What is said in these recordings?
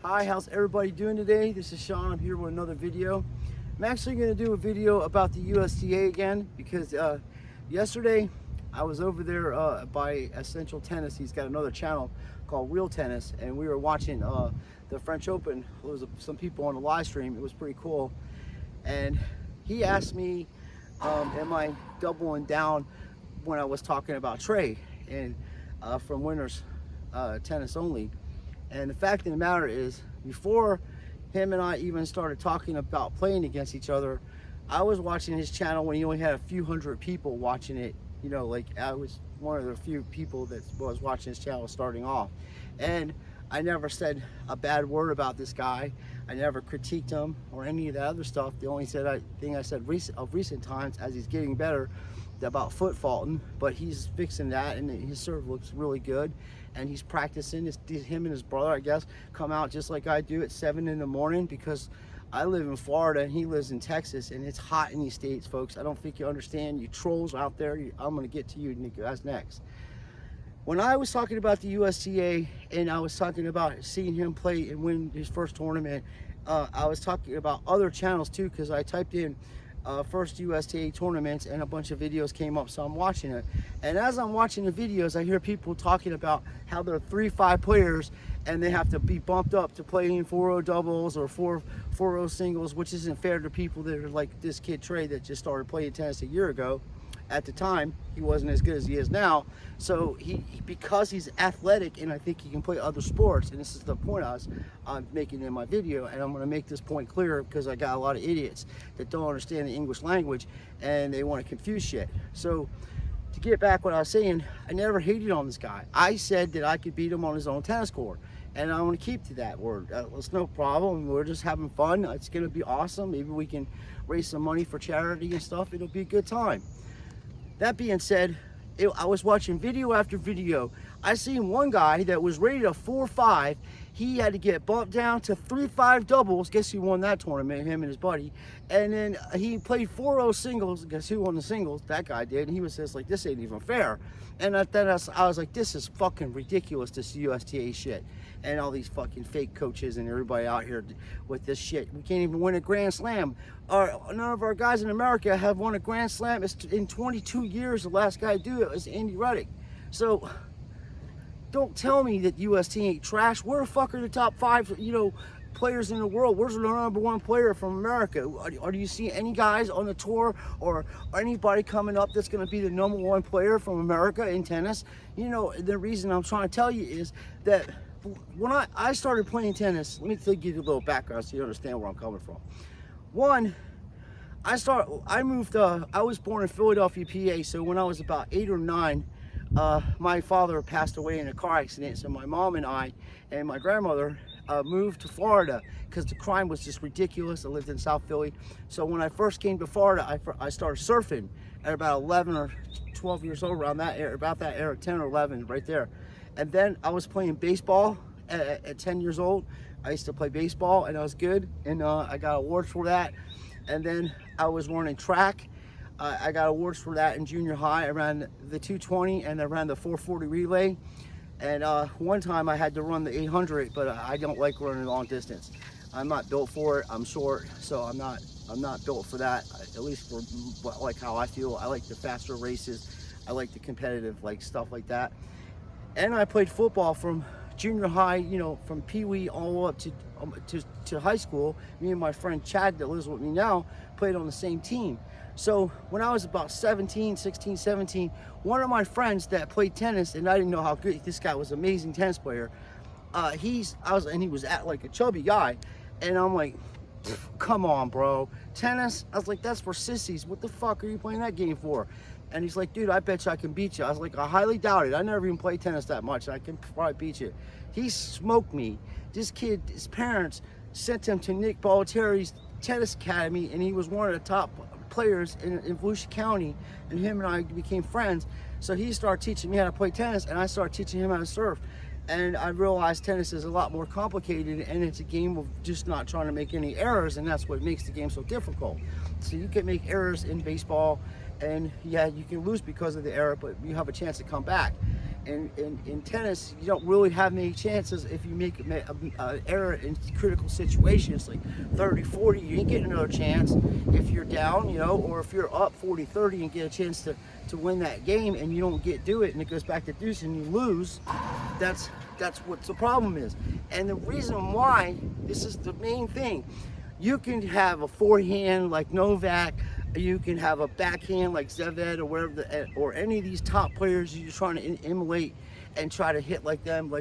Hi, how's everybody doing today? This is Sean. I'm here with another video. I'm actually going to do a video about the USTA again because yesterday I was over there by Essential Tennis. He's got another channel called Real Tennis, and we were watching the French Open. There was some people on the live stream. It was pretty cool. And he asked me, am I doubling down when I was talking about Trey and from Winners Tennis Only. And the fact of the matter is, before him and I even started talking about playing against each other, I was watching his channel when he only had a few hundred people watching it. You know, like I was one of the few people that was watching his channel starting off. And I never said a bad word about this guy. I never critiqued him or any of that other stuff. The only thing I said of recent times, as he's getting better, about foot faulting, but he's fixing that, and his serve looks really good, and he's practicing. Him and his brother, I guess, come out just like I do at 7 in the morning, because I live in Florida and he lives in Texas, and it's hot in these states, folks. I don't think you understand. You trolls out there, I'm going to get to you guys next. When I was talking about the USTA and I was talking about seeing him play and win his first tournament, I was talking about other channels too, because I typed in first USTA tournaments and a bunch of videos came up, so I'm watching it. And as I'm watching the videos, I hear people talking about how they're 3-5 players and they have to be bumped up to play in 4-0 doubles or 4-0 singles, which isn't fair to people that are like this kid Trey that just started playing tennis a year ago. At the time, he wasn't as good as he is now. So because he's athletic, and I think he can play other sports, and this is the point I'm making in my video, and I'm going to make this point clear because I got a lot of idiots that don't understand the English language and they want to confuse shit. So to get back what I was saying, I never hated on this guy. I said that I could beat him on his own tennis court, and I want to keep to that word. It's no problem. We're just having fun. It's going to be awesome. Maybe we can raise some money for charity and stuff. It'll be a good time. That being said, I was watching video after video. I seen one guy that was rated a 4-5. He had to get bumped down to 3-5 doubles. Guess who won that tournament? Him and his buddy. And then he played 4-0 singles. Guess who won the singles? That guy did. And he was just like, this ain't even fair. And then I was like, this is fucking ridiculous, this USTA shit. And all these fucking fake coaches and everybody out here with this shit. We can't even win a Grand Slam. None of our guys in America have won a Grand Slam. It's in 22 years, the last guy to do it was Andy Roddick. So don't tell me that USTA ain't trash. Where the fuck are the top 5, players in the world? Where's the #1 player from America? Or do you see any guys on the tour or anybody coming up that's going to be the #1 player from America in tennis? The reason I'm trying to tell you is that when I started playing tennis, let me give you a little background so you understand where I'm coming from. One, I was born in Philadelphia, PA, so when I was about 8 or 9, my father passed away in a car accident, so my mom and I and my grandmother moved to Florida because the crime was just ridiculous. I lived in South Philly. So when I first came to Florida, I started surfing at about 11 or 12 years old, around that era, about that era, 10 or 11, right there. And then I was playing baseball at 10 years old. I used to play baseball and I was good, and I got awards for that. And then I was running track. I got awards for that in junior high. I ran the 220 and I ran the 440 relay. And one time I had to run the 800, but I don't like running long distance. I'm not built for it. I'm short, so I'm not built for that. At least for like how I feel. I like the faster races. I like the competitive stuff like that. And I played football from junior high, from Pee-wee all up to high school. Me and my friend Chad that lives with me now played on the same team. So when I was about 16, 17, one of my friends that played tennis, and I didn't know how good this guy was, an amazing tennis player. He was like a chubby guy, and I'm like, come on, bro, tennis? I was like, that's for sissies. What the fuck are you playing that game for? And he's like, dude, I bet you I can beat you. I was like, I highly doubt it. I never even played tennis that much. I can probably beat you. He smoked me. This kid, his parents sent him to Nick Bollettieri's tennis academy, and he was one of the top players in Volusia County, and him and I became friends. So he started teaching me how to play tennis, and I started teaching him how to surf. And I realized tennis is a lot more complicated, and it's a game of just not trying to make any errors, and that's what makes the game so difficult. So you can make errors in baseball, and yeah, you can lose because of the error, but you have a chance to come back. in tennis, you don't really have many chances. If you make an error in critical situations like 30-40, you ain't getting another chance. If you're down, you know, or if you're up 40-30 and get a chance to win that game and you don't do it and it goes back to deuce and you lose, that's what the problem is. And the reason why, this is the main thing, you can have a forehand like Novak, you can have a backhand like Zverev or whatever, or any of these top players you're trying to emulate and try to hit like them.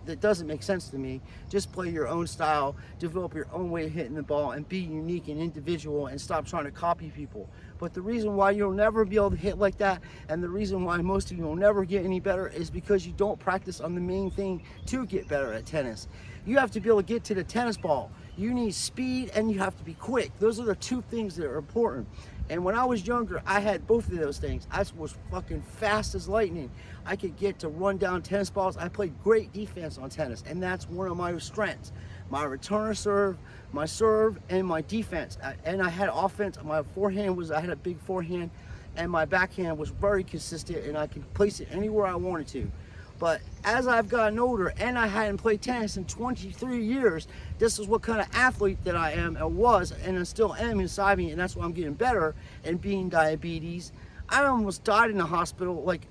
That doesn't make sense to me. Just play your own style, develop your own way of hitting the ball, and be unique and individual, and stop trying to copy people. But the reason why you'll never be able to hit like that, and the reason why most of you will never get any better, is because you don't practice on the main thing to get better at tennis. You have to be able to get to the tennis ball. You need speed and you have to be quick. Those are the two things that are important. And when I was younger, I had both of those things. I was fucking fast as lightning. I could get to run down tennis balls. I played great defense on tennis, and that's one of my strengths. My return serve, my serve, and my defense. And I had offense. My forehand I had a big forehand, and my backhand was very consistent, and I could place it anywhere I wanted to. But as I've gotten older, and I hadn't played tennis in 23 years, this is what kind of athlete that I am, and was, and I still am inside me, and that's why I'm getting better and beating diabetes. I almost died in the hospital. Like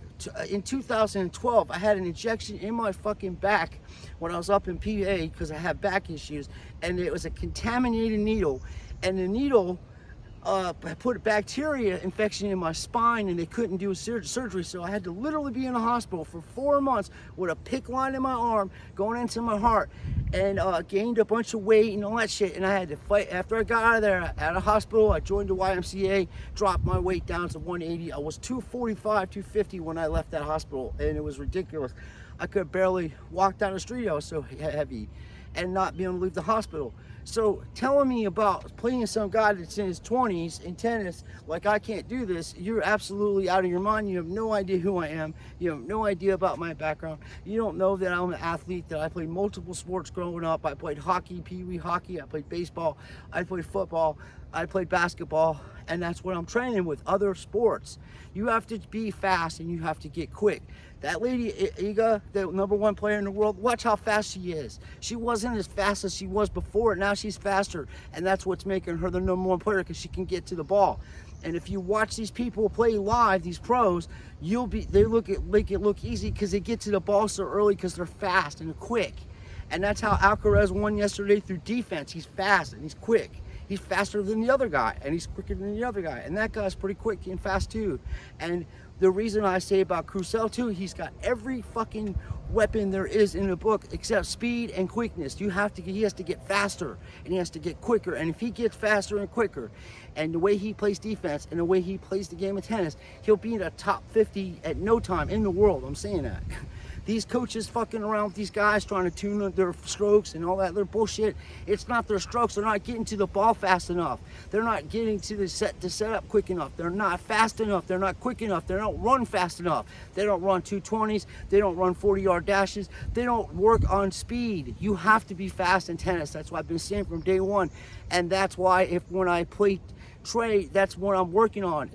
in 2012, I had an injection in my fucking back when I was up in PA because I had back issues, and it was a contaminated needle, and the needle I put a bacteria infection in my spine, and they couldn't do a surgery, so I had to literally be in the hospital for 4 months with a PICC line in my arm going into my heart, and gained a bunch of weight and all that shit, and I had to fight. After I got out of there, out of hospital, I joined the YMCA, dropped my weight down to 180. I was 245, 250 when I left that hospital, and it was ridiculous. I could barely walk down the street, I was so heavy, and not being able to leave the hospital. So telling me about playing some guy that's in his 20s in tennis, like I can't do this, you're absolutely out of your mind. You have no idea who I am. You have no idea about my background. You don't know that I'm an athlete, that I played multiple sports growing up. I played hockey, pee-wee hockey, I played baseball, I played football, I played basketball, and that's what I'm training with, other sports. You have to be fast and you have to get quick. That lady, Iga, the #1 player in the world, watch how fast she is. She wasn't as fast as she was before. Now she's faster, and that's what's making her the #1 player, because she can get to the ball. And if you watch these people play live, these pros, they make it look easy because they get to the ball so early because they're fast and quick. And that's how Alcaraz won yesterday, through defense. He's fast and he's quick. He's faster than the other guy, and he's quicker than the other guy, and that guy's pretty quick and fast too. And the reason I say about Crucell too, he's got every fucking weapon there is in the book except speed and quickness. He has to get faster and he has to get quicker. And if he gets faster and quicker, and the way he plays defense and the way he plays the game of tennis, he'll be in the top 50 at no time in the world. I'm saying that. These coaches fucking around with these guys trying to tune their strokes and all that little bullshit. It's not their strokes. They're not getting to the ball fast enough. They're not getting to the set up quick enough. They're not fast enough. They're not quick enough. They don't run fast enough. They don't run 220s. They don't run 40-yard dashes. They don't work on speed. You have to be fast in tennis. That's what I've been saying from day one. And that's why when I play Trey, that's what I'm working on.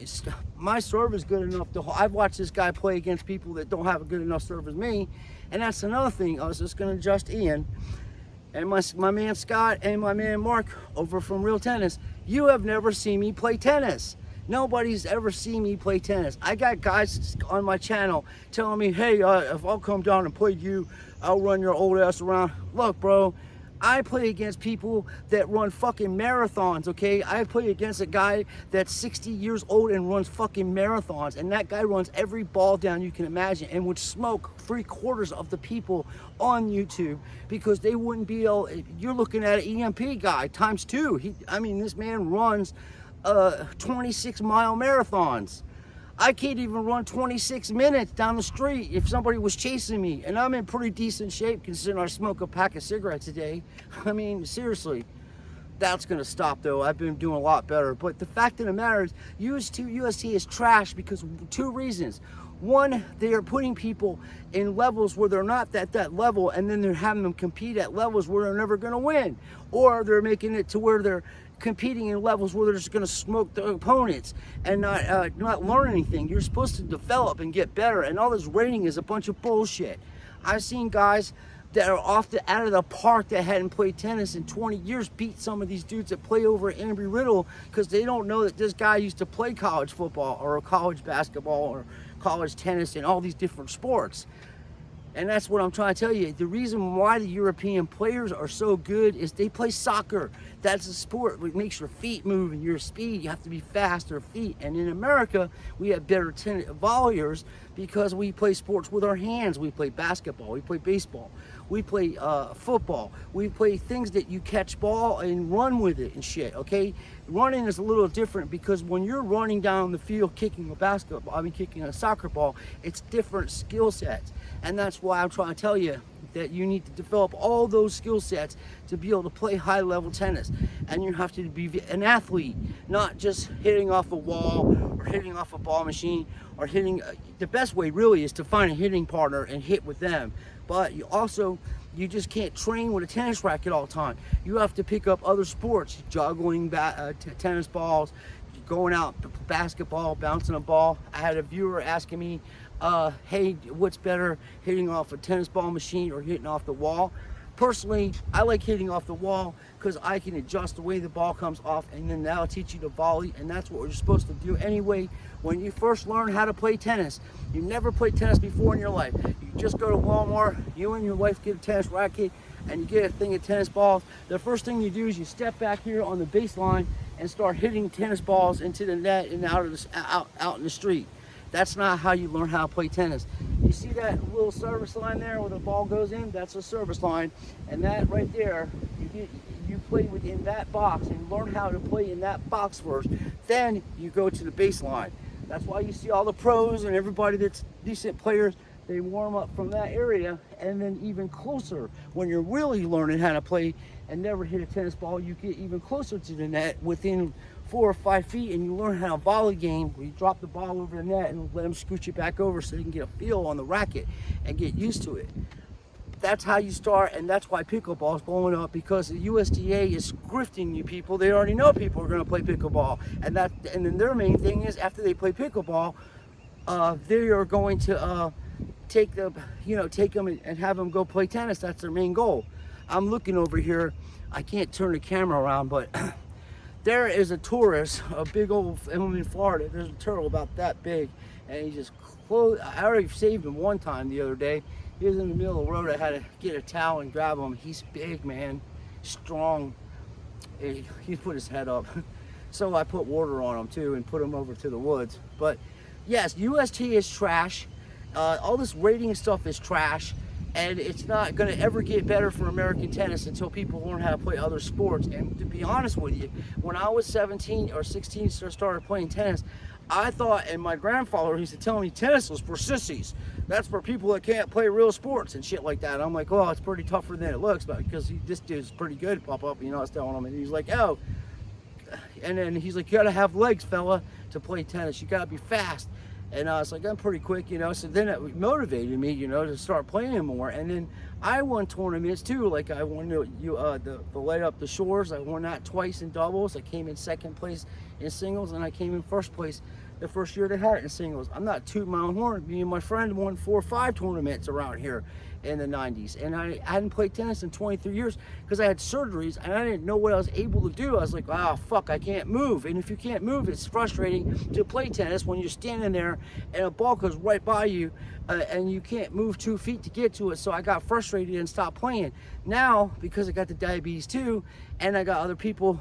My serve is good enough I've watched this guy play against people that don't have a good enough serve as me, and that's another thing. I was just going to adjust Ian and my man Scott and my man Mark over from Real Tennis. You have never seen me play tennis. Nobody's ever seen me play tennis. I got guys on my channel telling me, hey, if I'll come down and play you, I'll run your old ass around. Look, bro, I play against people that run fucking marathons, okay? I play against a guy that's 60 years old and runs fucking marathons, and that guy runs every ball down you can imagine and would smoke 3/4 of the people on YouTube because they wouldn't be able. You're looking at an EMP guy times 2. This man runs 26-mile marathons. I can't even run 26 minutes down the street if somebody was chasing me, and I'm in pretty decent shape considering I smoke a pack of cigarettes a day. Seriously, that's gonna stop though. I've been doing a lot better. But the fact of the matter is, USTA is trash because of 2 reasons. One, they are putting people in levels where they're not at that level, and then they're having them compete at levels where they're never going to win. Or they're making it to where they're competing in levels where they're just going to smoke the opponents and not learn anything. You're supposed to develop and get better, and all this rating is a bunch of bullshit. I've seen guys that are out of the park that hadn't played tennis in 20 years beat some of these dudes that play over at Embry-Riddle because they don't know that this guy used to play college football or college basketball or college tennis and all these different sports. And that's what I'm trying to tell you. The reason why the European players are so good is they play soccer. That's a sport that makes your feet move and your speed. You have to be faster feet. And in America, we have better volleyers because we play sports with our hands. We play basketball, we play baseball, we play football. We play things that you catch ball and run with it and shit, okay? Running is a little different because when you're running down the field kicking a soccer ball, it's different skill sets. And that's why I'm trying to tell you that you need to develop all those skill sets to be able to play high level tennis. And you have to be an athlete, not just hitting off a wall or hitting off a ball machine or hitting. The best way really is to find a hitting partner and hit with them. But you just can't train with a tennis racket all the time. You have to pick up other sports, juggling tennis balls, going out basketball, bouncing a ball. I had a viewer asking me, hey, what's better, hitting off a tennis ball machine or hitting off the wall? Personally, I like hitting off the wall because I can adjust the way the ball comes off, and then that'll teach you to volley, and that's what we're supposed to do anyway when you first learn how to play tennis. You never played tennis before in your life. You just go to Walmart, you and your wife get a tennis racket, and you get a thing of tennis balls. The first thing you do is you step back here on the baseline and start hitting tennis balls into the net and out in the street. That's not how you learn how to play tennis. You see that little service line there where the ball goes in? That's a service line. And that right there, you play within that box and learn how to play in that box first. Then you go to the baseline. That's why you see all the pros and everybody that's decent players, they warm up from that area, and then even closer when you're really learning how to play and never hit a tennis ball, you get even closer to the net within 4 or 5 feet, and you learn how to volley game where you drop the ball over the net and let them scooch it back over so you can get a feel on the racket and get used to it. That's how you start, and that's why pickleball is blowing up, because the USTA is grifting you people. They already know people are going to play pickleball, and then their main thing is after they play pickleball, they are going to take them and have them go play tennis. That's their main goal. I'm looking over here. I can't turn the camera around, but there is a tourist, a big old, I'm in Florida, there's a turtle about that big, and he just closed. I already saved him one time the other day. He was in the middle of the road. I had to get a towel and grab him. He's big, man, strong. He put his head up. So I put water on him too and put him over to the woods. But yes, USTA is trash. All this rating stuff is trash. And it's not going to ever get better for American tennis until people learn how to play other sports. And to be honest with you, when I was 17 or 16 started playing tennis, I thought, and my grandfather used to tell me, tennis was for sissies. That's for people that can't play real sports and shit like that. And I'm like, well, it's pretty tougher than it looks, but because this dude's pretty good, pop up, I was telling him, and he's like, oh. And then he's like, you got to have legs, fella, to play tennis. You got to be fast. And I was like, I'm pretty quick, so then it motivated me, to start playing more. And then I won tournaments too. Like I won the Light Up the Shores. I won that twice in doubles. I came in second place in singles, and I came in first place the first year they had it in singles. I'm not tooting my own horn. Me and my friend won 4 or 5 tournaments around here in the 90s. And I hadn't played tennis in 23 years because I had surgeries and I didn't know what I was able to do. I was like, oh, fuck, I can't move. And if you can't move, it's frustrating to play tennis when you're standing there and a ball goes right by you and you can't move 2 feet to get to it. So I got frustrated and stopped playing. Now, because I got the diabetes too, and I got other people,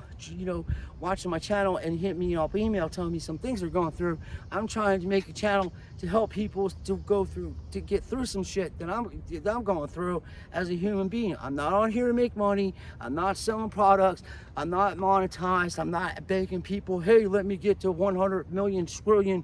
watching my channel and hit me up email telling me some things they're going through, I'm trying to make a channel to help people to get through some shit that I'm going through as a human being. I'm not on here to make money. I'm not selling products. I'm not monetized. I'm not begging people, hey, let me get to 100 million trillion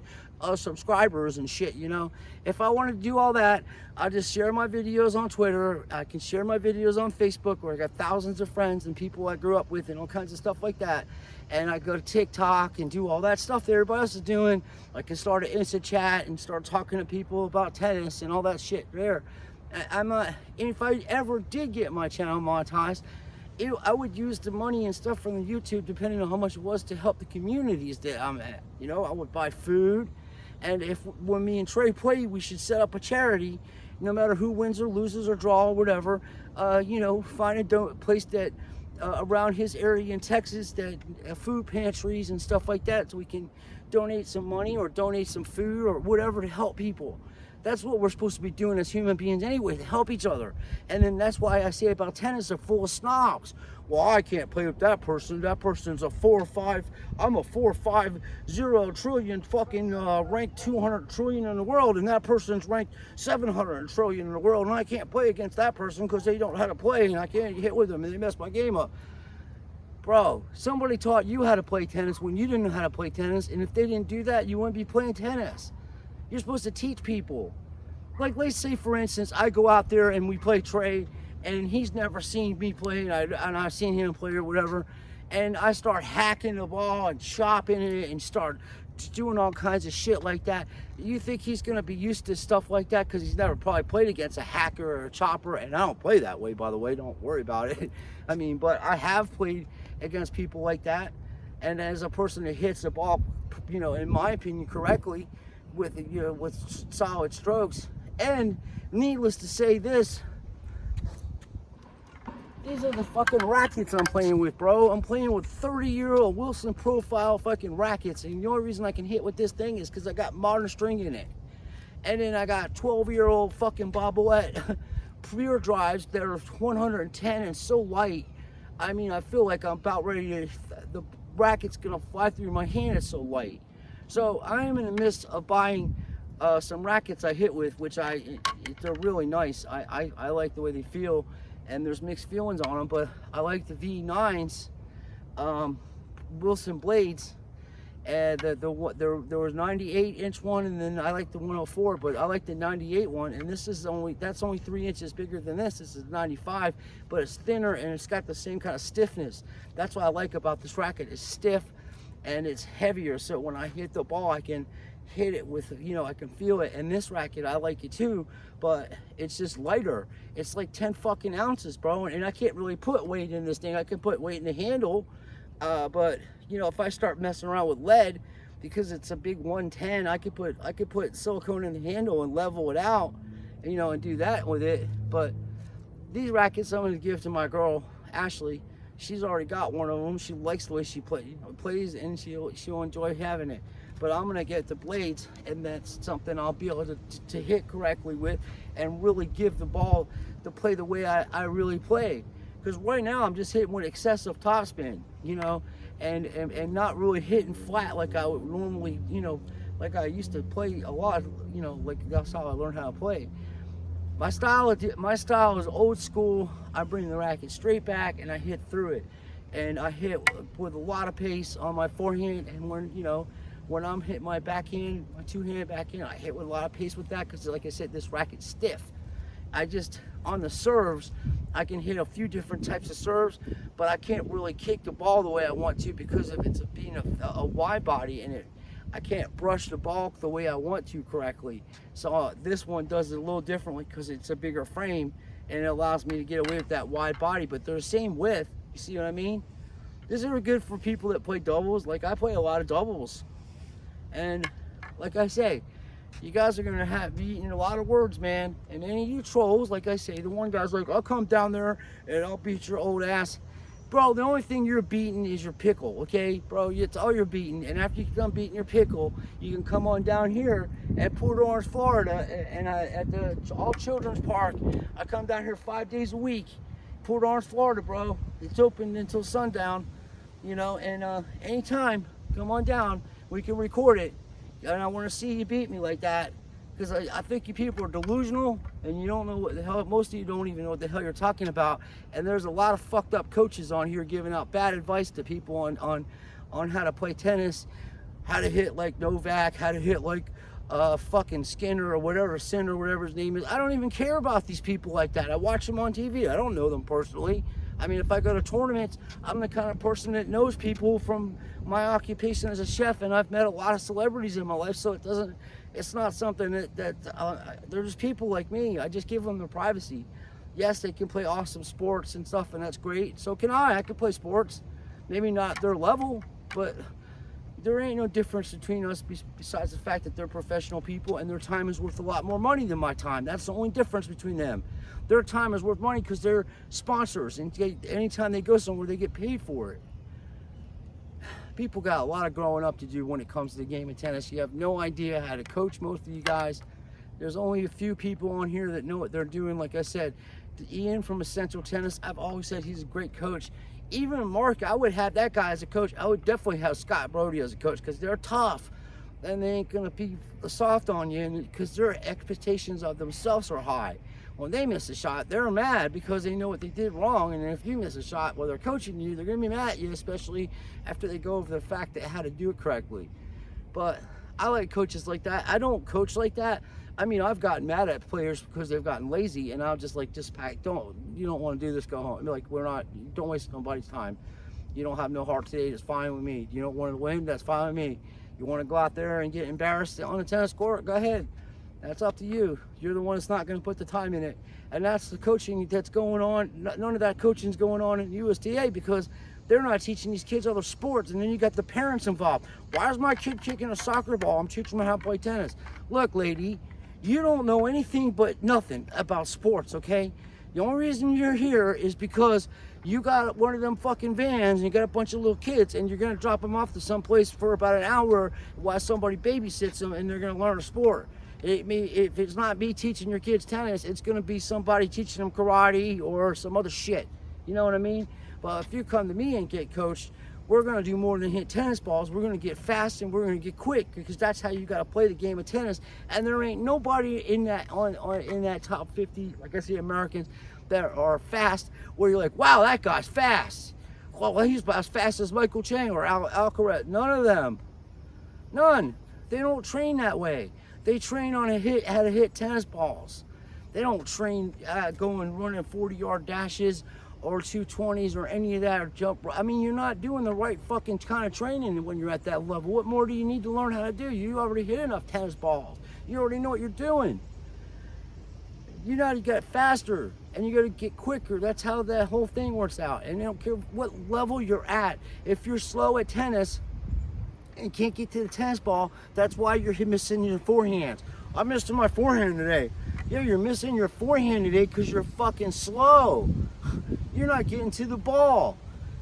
subscribers and shit, you know. If I wanted to do all that, I just share my videos on Twitter. I can share my videos on Facebook, where I got thousands of friends and people I grew up with and all kinds of stuff like that. And I go to TikTok and do all that stuff that everybody else is doing. I can start an Insta chat and start talking to people about tennis and all that shit there. I'm not, and if I ever did get my channel monetized, I would use the money and stuff from the YouTube, depending on how much it was, to help the communities that I'm at. You know, I would buy food, and when me and Trey play, we should set up a charity, no matter who wins or loses or draw or whatever. You know, find a place that around his area in Texas, that food pantries and stuff like that, so we can donate some money or donate some food or whatever to help people. That's what we're supposed to be doing as human beings anyway, to help each other. And then that's why I say about tennis, they're full of snobs. Well, I can't play with that person. That person's a 4-5. I'm a 4-5-0 trillion fucking ranked 200 trillion in the world, and that person's ranked 700 trillion in the world, and I can't play against that person because they don't know how to play, and I can't hit with them, and they mess my game up. Bro, somebody taught you how to play tennis when you didn't know how to play tennis, and if they didn't do that, you wouldn't be playing tennis. You're supposed to teach people. Like, let's say, for instance, I go out there and we play Trey, and he's never seen me play, and I've seen him play or whatever, and I start hacking the ball and chopping it and start doing all kinds of shit like that. You think he's gonna be used to stuff like that because he's never probably played against a hacker or a chopper? And I don't play that way, by the way, don't worry about it. I mean, but I have played against people like that, and as a person that hits the ball, you know, in my opinion, correctly, with, you know, with solid strokes. And needless to say, these are the fucking rackets I'm playing with, bro. I'm playing with 30-year-old Wilson profile fucking rackets, and the only reason I can hit with this thing is because I got modern string in it. And then I got 12-year-old fucking Bobbolette pure drives that are 110 and so light. I mean, I feel like I'm about ready to, the racket's gonna fly through my hand, it's so light. So I am in the midst of buying some rackets I hit with, which they're really nice. I like the way they feel, and there's mixed feelings on them, but I like the V9s, Wilson blades, and there was 98-inch one, and then I like the 104, but I like the 98 one, and that's only 3 inches bigger than this. This is 95, but it's thinner and it's got the same kind of stiffness. That's what I like about this racket. It's stiff and it's heavier, so when I hit the ball, I can hit it with, you know, I can feel it. And this racket, I like it too, but it's just lighter. It's like 10 fucking ounces, bro, and I can't really put weight in this thing. I can put weight in the handle, but you know, if I start messing around with lead, because it's a big 110, I could put silicone in the handle and level it out, you know, and do that with it. But these rackets I'm going to give to my girl Ashley. She's already got one of them. She likes the way she plays, and she'll enjoy having it. But I'm gonna get the blades, and that's something I'll be able to hit correctly with, and really give the ball to play the way I really play. Because right now I'm just hitting with excessive topspin, you know, and not really hitting flat like I would normally, you know, like I used to play a lot, you know, like that's how I learned how to play. My style is old school. I bring the racket straight back and I hit through it, and I hit with a lot of pace on my forehand. And when I'm hitting my backhand, my two-handed backhand, I hit with a lot of pace with that, because like I said, this racket's stiff. On the serves, I can hit a few different types of serves, but I can't really kick the ball the way I want to because of it's being a wide body, and I can't brush the ball the way I want to correctly. So this one does it a little differently because it's a bigger frame, and it allows me to get away with that wide body, but they're the same width. You see what I mean? These are good for people that play doubles. Like, I play a lot of doubles. And like I say, you guys are gonna be eating a lot of words, man. And any of you trolls, like I say, the one guy's like, I'll come down there and I'll beat your old ass. Bro, the only thing you're beating is your pickle, okay? Bro, it's all you're beating. And after you're done beating your pickle, you can come on down here at Port Orange, Florida, and at the All Children's Park. I come down here 5 days a week. Port Orange, Florida, bro. It's open until sundown, you know, and anytime, come on down. We can record it. And I want to see you beat me like that, because I think you people are delusional, and you don't know what the hell, most of you don't even know what the hell you're talking about. And there's a lot of fucked up coaches on here giving out bad advice to people on how to play tennis, how to hit like Novak, how to hit like fucking Skinner or whatever, Sinner, whatever his name is. I don't even care about these people like that. I watch them on TV. I don't know them personally. I mean, if I go to tournaments, I'm the kind of person that knows people from my occupation as a chef, and I've met a lot of celebrities in my life, so it's not something that they're just people like me. I just give them their privacy. Yes, they can play awesome sports and stuff, and that's great. So can I. I can play sports. Maybe not their level, but there ain't no difference between us besides the fact that they're professional people and their time is worth a lot more money than my time. That's the only difference between them. Their time is worth money because they're sponsors, and anytime they go somewhere, they get paid for it. People got a lot of growing up to do when it comes to the game of tennis. You have no idea how to coach most of you guys. There's only a few people on here that know what they're doing. Like I said, Ian from Essential Tennis, I've always said he's a great coach. Even Mark, I would have that guy as a coach. I would definitely have Scott Brody as a coach because they're tough and they ain't gonna be soft on you, because their expectations of themselves are high. When they miss a shot, they're mad because they know what they did wrong, and if you miss a shot while they're coaching you, they're gonna be mad at you, especially after they go over the fact that how to do it correctly. But I like coaches like that. I don't coach like that. I mean, I've gotten mad at players because they've gotten lazy, and I'll just like, you don't want to do this, go home. Like, don't waste nobody's time. You don't have no heart today, that's fine with me. You don't want to win, that's fine with me. You want to go out there and get embarrassed on the tennis court, go ahead. That's up to you. You're the one that's not going to put the time in it. And that's the coaching that's going on. None of that coaching is going on in USTA because they're not teaching these kids other sports. And then you got the parents involved. Why is my kid kicking a soccer ball? I'm teaching them how to play tennis. Look, lady, you don't know anything but nothing about sports, okay? The only reason you're here is because you got one of them fucking vans and you got a bunch of little kids and you're going to drop them off to someplace for about an hour while somebody babysits them and they're going to learn a sport. If it's not me teaching your kids tennis, it's going to be somebody teaching them karate or some other shit. You know what I mean? But if you come to me and get coached, we're going to do more than hit tennis balls. We're going to get fast and we're going to get quick because that's how you got to play the game of tennis. And there ain't nobody in that in that top 50, like I say, Americans that are fast where you're like, wow, that guy's fast. Well, he's as fast as Michael Chang or Alcaraz. None of them. None. They don't train that way. They train on how to hit tennis balls. They don't train going running 40-yard dashes or 220s or any of that or jump. I mean, you're not doing the right fucking kind of training when you're at that level. What more do you need to learn how to do? You already hit enough tennis balls. You already know what you're doing. You know how to get faster and you got to get quicker. That's how that whole thing works out. And I don't care what level you're at. If you're slow at tennis and can't get to the tennis ball, that's why you're missing your forehands. I missed my forehand today. Yeah, you're missing your forehand today because you're fucking slow. You're not getting to the ball.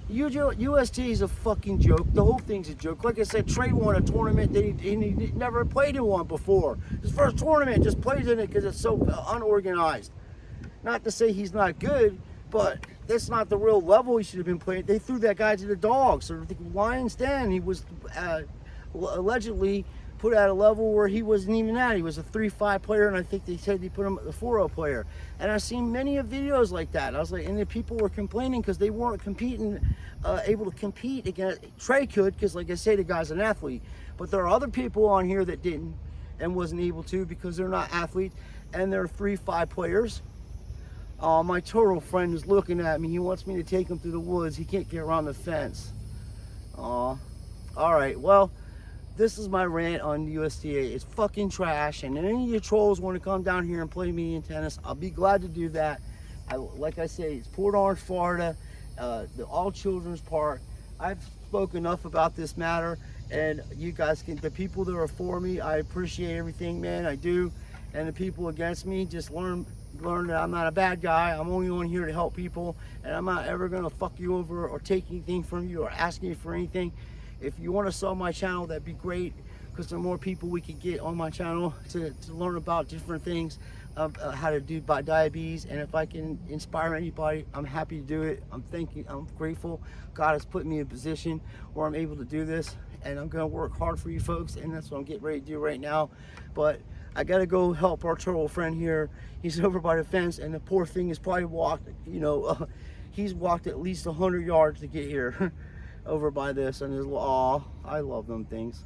USTA is a fucking joke. The whole thing's a joke. Like I said, Trey won a tournament that he never played in one before. His first tournament, just plays in it because it's so unorganized. Not to say he's not good, but that's not the real level he should have been playing. They threw that guy to the dogs, or the lion's den. He was allegedly put at a level where he wasn't even at. He was a 3-5 player, and I think they said they put him at the 4-0 player. And I've seen many of videos like that. I was like, and the people were complaining because they weren't able to compete against. Trey could, because like I say, the guy's an athlete. But there are other people on here that didn't and wasn't able to because they're not athletes, and they're 3-5 players. My turtle friend is looking at me. He wants me to take him through the woods. He can't get around the fence. All right, well, this is my rant on USTA. It's fucking trash, and any of you trolls want to come down here and play me in tennis, I'll be glad to do that. Like I say, it's Port Orange, Florida, the All Children's Park. I've spoken enough about this matter, and you guys the people that are for me, I appreciate everything, man, I do. And the people against me, just learn that I'm not a bad guy. I'm only on here to help people, and I'm not ever gonna fuck you over or take anything from you or ask you for anything. If you want to sub my channel, that'd be great, because the more people we could get on my channel to learn about different things of how to do diabetes, and if I can inspire anybody, I'm happy to do it. I'm grateful. God has put me in a position where I'm able to do this, and I'm going to work hard for you folks, and that's what I'm getting ready to do right now. But I got to go help our turtle friend here. He's over by the fence, and the poor thing has probably walked, he's walked at least 100 yards to get here over by this, and his, aw, I love them things.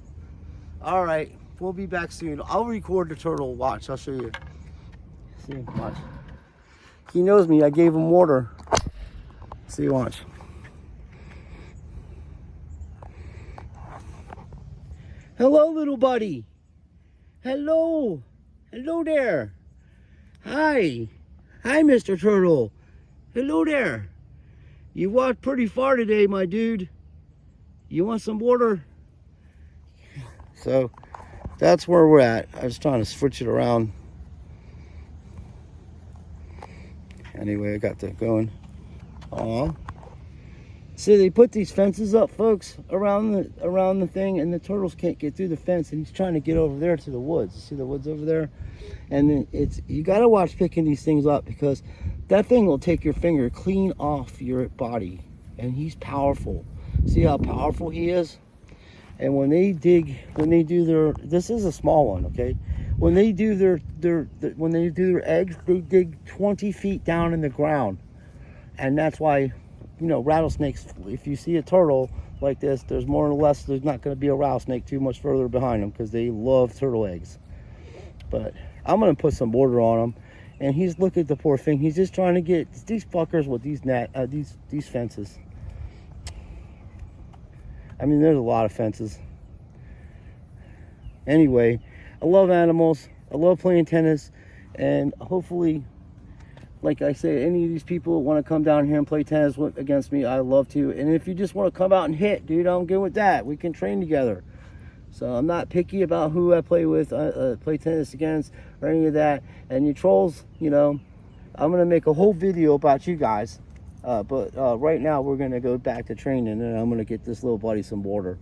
All right, we'll be back soon. I'll record the turtle. Watch, I'll show you. See, watch. He knows me. I gave him water. See, watch. Hello, little buddy. Hello. Hello there. Hi. Hi, Mr. Turtle. Hello there. You walked pretty far today, my dude. You want some water? So, that's where we're at. I was trying to switch it around. Anyway, I got that going. Aw. See, they put these fences up, folks, around the thing, and the turtles can't get through the fence, and he's trying to get over there to the woods. See the woods over there? And then you gotta watch picking these things up, because that thing will take your finger clean off your body, and he's powerful. See how powerful he is? And when they do their, this is a small one, okay? When they do their eggs, they dig 20 feet down in the ground, and that's why, you know, rattlesnakes, if you see a turtle like this, there's more or less, there's not going to be a rattlesnake too much further behind them, because they love turtle eggs. But I'm going to put some border on him, and he's, look at the poor thing, he's just trying to get these fuckers with these fences. I mean, there's a lot of fences. Anyway, I love animals, I love playing tennis, and hopefully, like I say, any of these people want to come down here and play tennis against me, I love to. And if you just want to come out and hit, dude, I'm good with that. We can train together. So I'm not picky about who I play with, play tennis against, or any of that. And you trolls, you know, I'm going to make a whole video about you guys. But right now we're going to go back to training, and I'm going to get this little buddy some water.